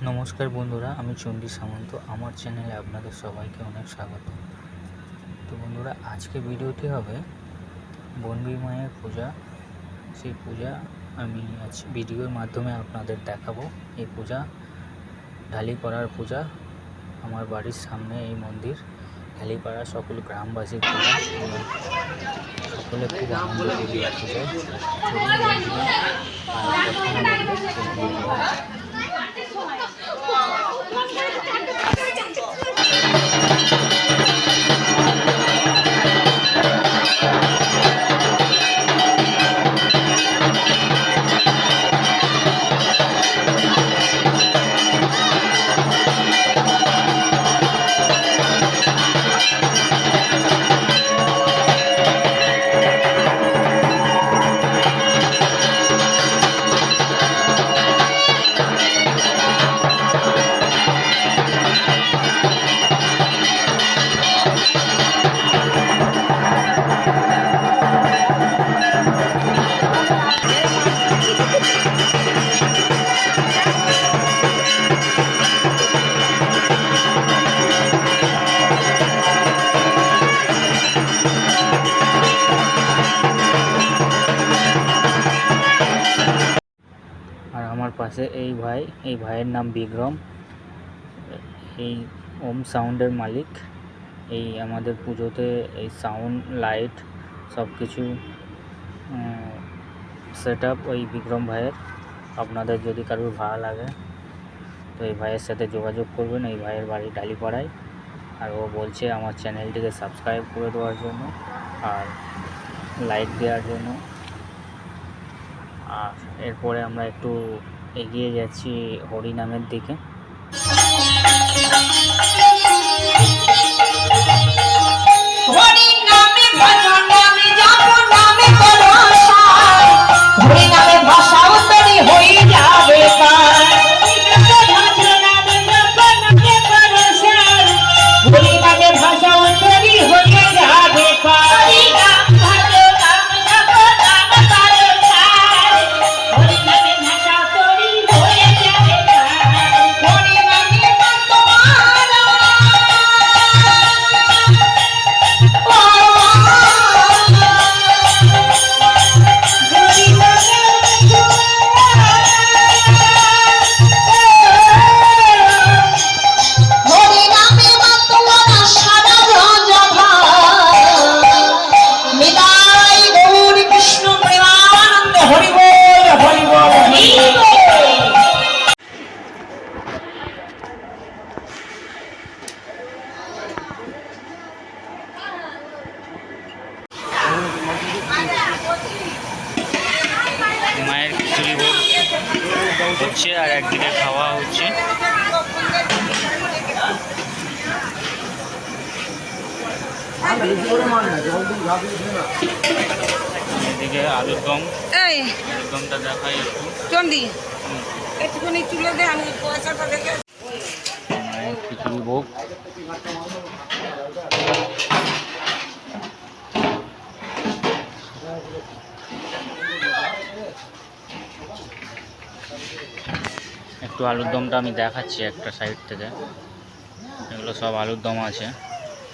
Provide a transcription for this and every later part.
নমস্কার বন্ধুরা, আমি চণ্ডী সামন্ত। আমার চ্যানেলে আপনাদের সবাইকে অনেক স্বাগত। তো বন্ধুরা, আজকে ভিডিওটি হবে বনবী মায়ের পূজা। সেই পূজা আমি আজ ভিডিওর মাধ্যমে আপনাদের দেখাবো। এই পূজা ঢালিপাড়ার পূজা। আমার বাড়ির সামনে এই মন্দির, ঢালিপাড়া সকল গ্রামবাসীর পূজা। সকলে খুব আনন্দ করি এই পূজায়। চলুন বন্ধুরা, আর কথা না বলে আর আমার পাশে এই ভাইয়ের নাম বিক্রম। এই ওম সাউন্ডের মালিক। এই আমাদের পুজোতে এই সাউন্ড লাইট সব কিছু সেট আপ ওই বিক্রম ভাইয়ের। আপনাদের যদি কারোর ভালো লাগে তো এই ভাইয়ের সাথে যোগাযোগ করবেন। এই ভাইয়ের বাড়ি ঢালিপাড়ায়। আর ও বলছে আমার চ্যানেলটিকে সাবস্ক্রাইব করে দেওয়ার জন্য আর লাইক দেওয়ার জন্য। আর এরপরে আমরা একটু এগিয়ে যাচ্ছি হরিনামের দিকে। মায়ের খিচুড়ি ভোগ হচ্ছে আর একদিকে খাওয়া হচ্ছে। এদিকে আলুর দমটা দেখাই একটু। চন্ডী একটুখানি তুলে দে, আমি পয়সাটা দেখে। মায়ের খিচুড়ি ভোগ। একটু আলুর দমটা আমি দেখাচ্ছি একটা সাইড থেকে। এগুলো সব আলুর দম আছে,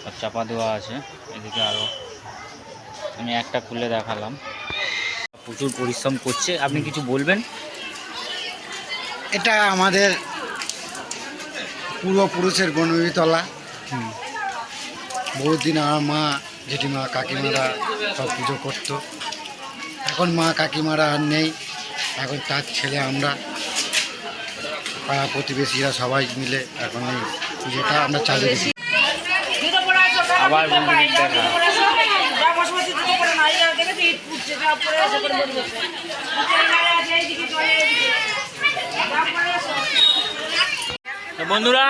সব চাপা দেওয়া আছে। এদিকে আরও আমি একটা খুলে দেখালাম। প্রচুর পরিশ্রম করছে। আপনি কিছু বলবেন? এটা আমাদের পূর্বপুরুষের বনবিতলা। বহুদিন আমার মা, জেঠিমা, কাকিমারা সব পুজো করতো। এখন মা কাকিমারা আর নেই, এখন তার ছেলে আমরা পাড়া প্রতিবেশীরা সবাই মিলে এখন এই পুজোটা আমরা চালিয়ে দিচ্ছি। আবার বন্ধুরা,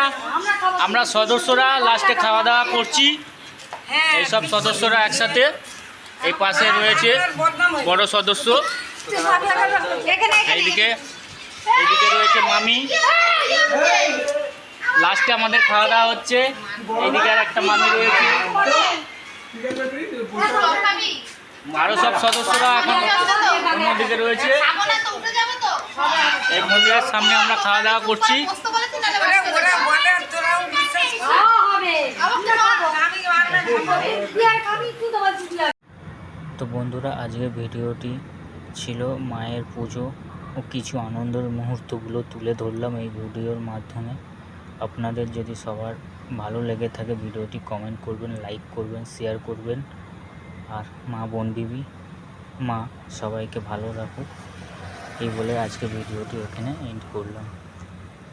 আমরা সদস্যরা লাস্টে খাওয়া দাওয়া করছি। এইসব সদস্যরা একসাথে। এই পাশে রয়েছে বড় সদস্য, এইদিকে রয়েছে মামি। লাস্টে আমাদের খাওয়া দাওয়া হচ্ছে। এইদিকে আর একটা মামি রয়েছে। আরও সব সদস্যরা এখন অন্যদিকে রয়েছে। এই মন্দিরের সামনে আমরা খাওয়া দাওয়া করছি। তো বন্ধুরা, আজকের ভিডিওটি ছিল মায়ের পুজো ও কিছু আনন্দের মুহূর্তগুলো তুলে ধরলাম এই ভিডিওর মাধ্যমে। আপনাদের যদি সবার ভালো লেগে থাকে ভিডিওটি কমেন্ট করবেন, লাইক করবেন, শেয়ার করবেন। আর মা বনবিবি মা সবাইকে ভালো রাখুক এই বলে আজকে ভিডিওটি এখানে এন্ড করলাম।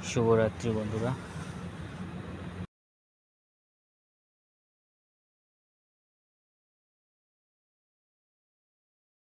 শুভরাত্রি বন্ধুরা।